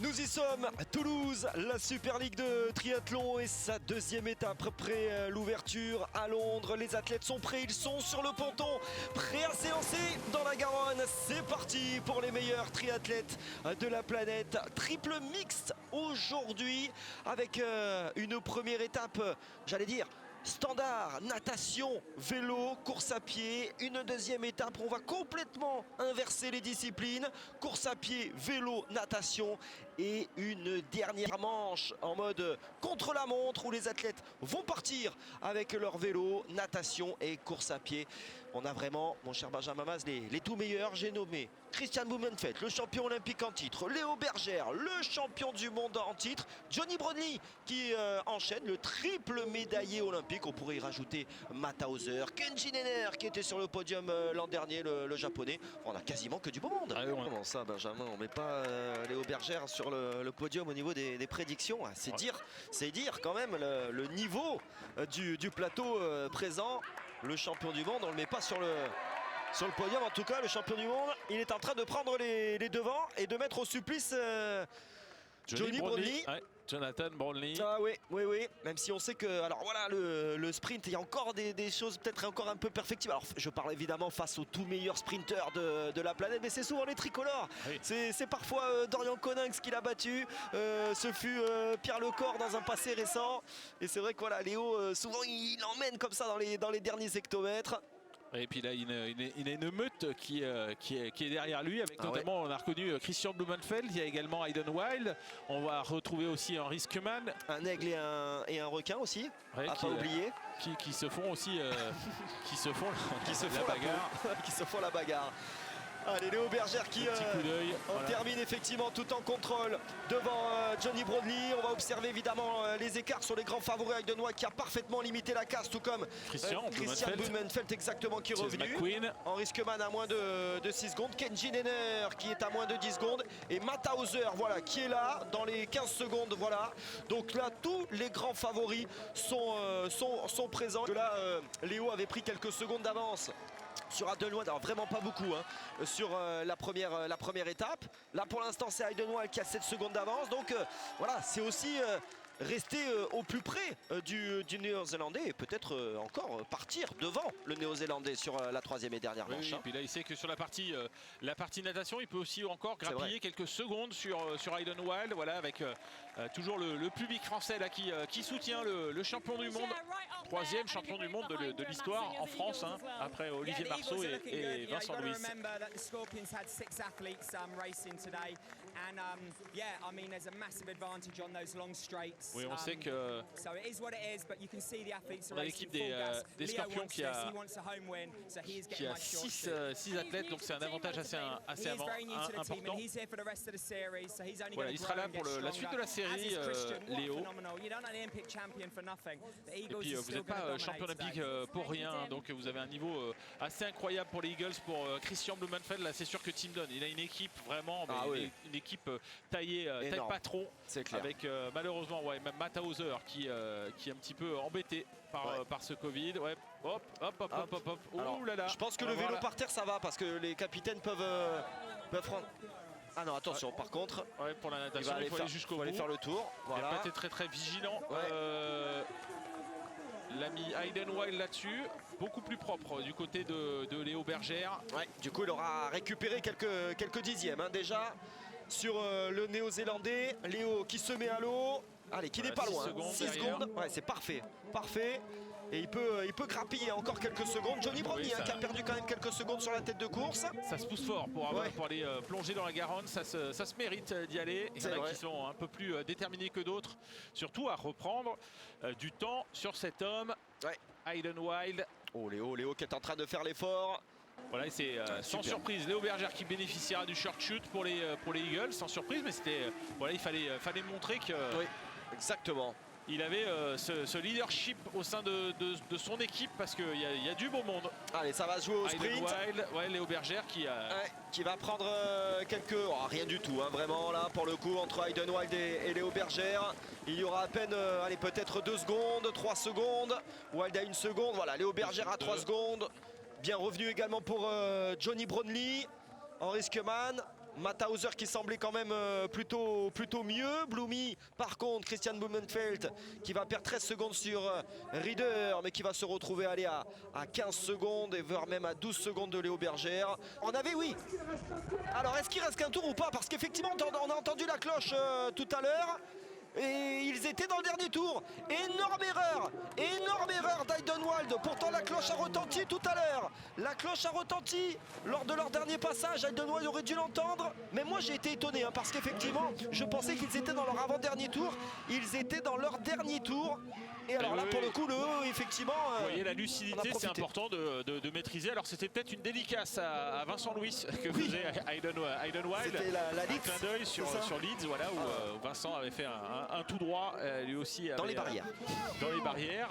Nous y sommes à Toulouse, la Super League de triathlon et sa deuxième étape après l'ouverture à Londres. Les athlètes sont prêts, ils sont sur le ponton, prêts à s'élancer dans la Garonne. C'est parti pour les meilleurs triathlètes de la planète. Triple mixte aujourd'hui avec une première étape, j'allais dire, standard, natation, vélo, course à pied. Une deuxième étape, on va complètement inverser les disciplines. Course à pied, vélo, natation. Et une dernière manche en mode contre-la-montre où les athlètes vont partir avec leur vélo, natation et course à pied. On a vraiment, mon cher Benjamin Maz, les tout meilleurs. J'ai nommé Christian Blumenfeld, le champion olympique en titre. Léo Bergère, le champion du monde en titre. Johnny Brownlee qui enchaîne, le triple médaillé olympique. On pourrait y rajouter Matt Hauser, Kenji Nenner qui était sur le podium l'an dernier, le japonais. On a quasiment que du beau monde. Comment ça, Benjamin, on met pas Léo Bergère sur le podium au niveau des prédictions? C'est dire quand même le niveau du plateau présent. Le champion du monde, on le met pas sur le podium. En tout cas, le champion du monde, il est en train de prendre les devants et de mettre au supplice Johnny Brownlee. Ouais, Jonathan Brownlee. Ah oui. Même si on sait que, alors voilà, le sprint, il y a encore des choses peut-être encore un peu perfectibles. Alors je parle évidemment face aux tout meilleurs sprinteurs de la planète, mais c'est souvent les tricolores. Oui. C'est parfois Dorian Coninx qui l'a battu. Ce fut Pierre Lecor dans un passé récent. Et c'est vrai que voilà, Léo, souvent il emmène comme ça dans les derniers hectomètres. Et puis là, il a une meute qui est derrière lui, avec notamment, on a reconnu Christian Blumenfeld, il y a également Hayden Wilde, on va retrouver aussi Henri Schumann. Un aigle et un requin aussi, à pas oublier. Qui se font aussi, qui se font la bagarre. Allez, Léo Bergère qui termine effectivement tout en contrôle devant Johnny Brownlee. On va observer évidemment les écarts sur les grands favoris. Hayden Wilde qui a parfaitement limité la casse, tout comme Christian Blumenfeld exactement qui est revenu. Henri Schumann à moins de 6 secondes. Kenji Nenner qui est à moins de 10 secondes. Et Matt Hauser, voilà, qui est là dans les 15 secondes. Voilà. Donc là, tous les grands favoris sont présents. Là, Léo avait pris quelques secondes d'avance sur Hayden Wilde, alors vraiment pas beaucoup sur la première étape. Là pour l'instant c'est Hayden Wilde qui a 7 secondes d'avance. Donc voilà, c'est aussi rester au plus près du Néo-Zélandais et peut-être encore partir devant le Néo-Zélandais sur la troisième et dernière manche. Et puis là il sait que sur la partie natation il peut aussi encore grappiller quelques secondes sur Hayden Wilde, voilà, avec toujours le public français là qui soutient le champion du monde, troisième champion du monde de l'histoire en France, après Olivier Marceau et Vincent Louis. Oui, on sait que on a l'équipe des Scorpions qui a 6 athlètes, donc c'est un avantage assez important. Voilà, il sera là pour la suite de la série, Léo. Et puis vous n'êtes pas champion olympique pour rien, donc vous avez un niveau assez incroyable pour les Eagles, pour Christian Blumenfeld. Là c'est sûr que Tim Don, il a une équipe vraiment, une équipe taillée taille patron, avec malheureusement même Matt Hauser qui est un petit peu embêté par ce Covid. Hop. Alors, là là. Je pense que le vélo par terre ça va, parce que les capitaines peuvent prendre. Ah non, attention, par contre, pour la natation, il faut aller jusqu'au bout. Aller faire le tour. Voilà. Il a pas été très vigilant. L'ami Hayden Wilde là-dessus, beaucoup plus propre du côté de Léo Bergère. Du coup, il aura récupéré quelques dixièmes déjà sur le Néo-Zélandais. Léo qui se met à l'eau. Allez, qui n'est pas loin. 6 secondes. C'est parfait. Et il peut grappiller encore quelques secondes. Johnny Brownlee qui a perdu quand même quelques secondes sur la tête de course. Ça se pousse fort pour aller plonger dans la Garonne. Ça se mérite d'y aller. Il y en a qui sont un peu plus déterminés que d'autres, surtout à reprendre du temps sur cet homme, Hayden Wilde. Oh, Léo qui est en train de faire l'effort. Voilà, c'est sans surprise Léo Bergère qui bénéficiera du short shoot pour les Eagles, sans surprise, mais c'était il fallait montrer que exactement. Il avait ce leadership au sein de son équipe, parce qu'il y a du beau monde. Allez, ça va se jouer au sprint. Léo Bergère qui va prendre quelques... rien du tout, vraiment, là, pour le coup, entre Hayden Wilde et Léo Bergère. Il y aura à peine, peut-être 2 secondes, 3 secondes. Wilde à 1 seconde. Voilà, Léo Bergère à 3 secondes. Bien revenu également pour Johnny Brownlee. Henri Schumann. Mathauser qui semblait quand même plutôt mieux. Bloomy, par contre, Christian Blumenfeld qui va perdre 13 secondes sur Rieder, mais qui va se retrouver à 15 secondes et voire même à 12 secondes de Léo Bergère. On avait, oui. Alors, est-ce qu'il reste qu'un tour ou pas? Parce qu'effectivement, on a entendu la cloche tout à l'heure. Et ils étaient dans le dernier tour. Énorme erreur d'Aidenwald. Pourtant la cloche a retenti tout à l'heure. La cloche a retenti lors de leur dernier passage. Aidenwald aurait dû l'entendre. Mais moi j'ai été étonné parce qu'effectivement je pensais qu'ils étaient dans leur avant-dernier tour. Ils étaient dans leur dernier tour. Et alors là pour le coup effectivement vous voyez la lucidité, c'est important de maîtriser. Alors c'était peut-être une dédicace à Vincent Louis que faisait Aidenwald. C'était la Leeds, un clin d'œil sur Leeds, voilà, où Vincent avait fait un tout droit, lui aussi dans les barrières. Dans les barrières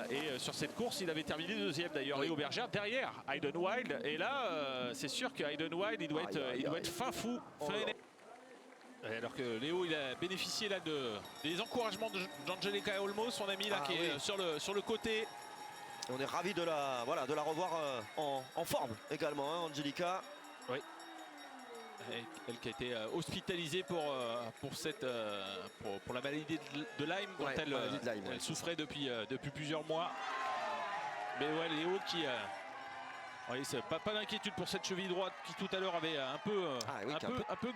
et sur cette course il avait terminé deuxième d'ailleurs. Léo Bergère derrière Aidenwald, et là c'est sûr qu'Aidenwald il doit être fin fou, alors que Léo il a bénéficié là des encouragements d'Angelica Olmo, son ami là, qui est sur le côté. On est ravis de la revoir en forme également, hein, Angelica. Oui. Elle qui a été hospitalisée pour la maladie de Lyme, dont elle souffrait depuis plusieurs mois. Mais ouais, Léo qui oui, pas d'inquiétude pour cette cheville droite qui tout à l'heure avait un peu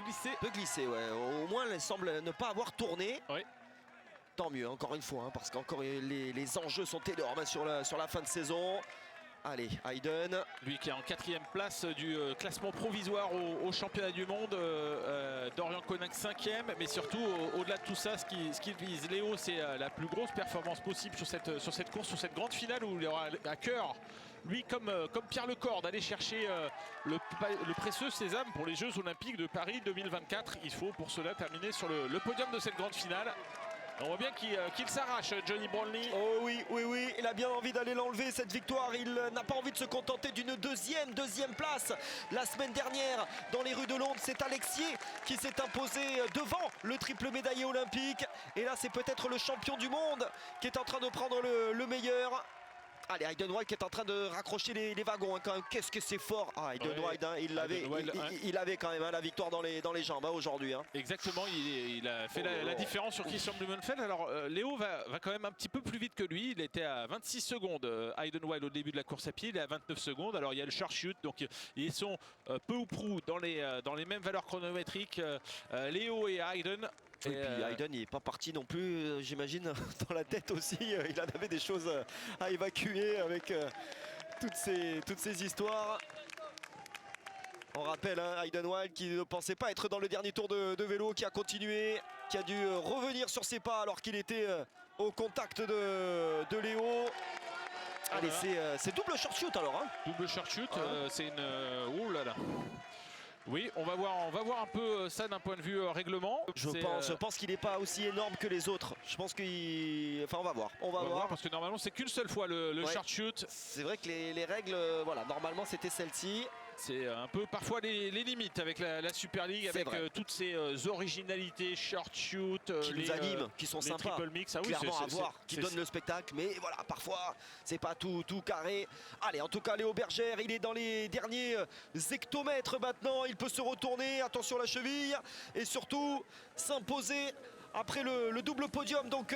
glissé. Un peu glissé, ouais. Au moins elle semble ne pas avoir tourné. Oui. Tant mieux, encore une fois, hein, parce qu'encore les enjeux sont énormes sur la fin de saison. Allez, Aiden. Lui qui est en 4e place du classement provisoire au championnat du monde. Dorian Konak 5e, mais surtout au-delà de tout ça, ce qu'il vise Léo, c'est la plus grosse performance possible sur cette course, sur cette grande finale où il aura à cœur, lui comme Pierre Lecor, d'aller chercher le précieux sésame pour les Jeux Olympiques de Paris 2024. Il faut pour cela terminer sur le podium de cette grande finale. On voit bien qu'il s'arrache, Johnny Brownlee. Oh oui, il a bien envie d'aller l'enlever cette victoire. Il n'a pas envie de se contenter d'une deuxième place. La semaine dernière, dans les rues de Londres, c'est Alexier qui s'est imposé devant le triple médaillé olympique. Et là, c'est peut-être le champion du monde qui est en train de prendre le meilleur. Allez, Aidenwald qui est en train de raccrocher les wagons, hein, quand même. Qu'est-ce que c'est fort. Aidenwald, hein, il avait quand même la victoire dans les jambes, hein, aujourd'hui. Hein. Exactement, il a fait la différence sur Christian Blumenfeld. Alors Léo va quand même un petit peu plus vite que lui. Il était à 26 secondes, Aidenwald, au début de la course à pied. Il est à 29 secondes. Alors il y a le short shoot, donc ils sont peu ou prou dans les mêmes valeurs chronométriques, Léo et Aiden. Et puis Aiden il n'est pas parti non plus, j'imagine, dans la tête aussi. Il en avait des choses à évacuer avec toutes ces histoires. On rappelle, hein, Aidenwald qui ne pensait pas être dans le dernier tour de vélo, qui a continué, qui a dû revenir sur ses pas alors qu'il était au contact de Léo. Allez, c'est double short shoot alors. Hein. Double short shoot, c'est une... Ouh là là. Oui, on va voir un peu ça d'un point de vue règlement. Je pense qu'il n'est pas aussi énorme que les autres. Je pense qu'il... Enfin, on va voir. On va voir parce que normalement, c'est qu'une seule fois le short shoot. C'est vrai que les règles, voilà, normalement, c'était celle-ci. C'est un peu parfois les limites avec la Super League, avec toutes ces originalités, short shoot, qui nous animent, qui sont sympas, triple mix, clairement à voir, qui donnent le spectacle, mais voilà, parfois c'est pas tout carré. Allez, en tout cas Léo Bergère, il est dans les derniers hectomètres maintenant, il peut se retourner, attention à la cheville, et surtout s'imposer après le double podium donc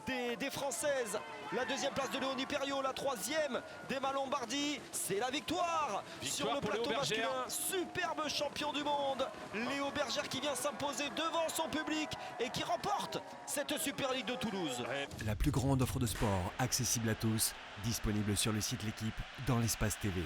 des Françaises. La deuxième place de Léonie Perriot, la troisième d'Emma Lombardi. C'est la victoire sur le plateau masculin. Superbe champion du monde, Léo Bergère qui vient s'imposer devant son public et qui remporte cette Super League de Toulouse. La plus grande offre de sport accessible à tous, disponible sur le site L'Équipe dans l'espace TV.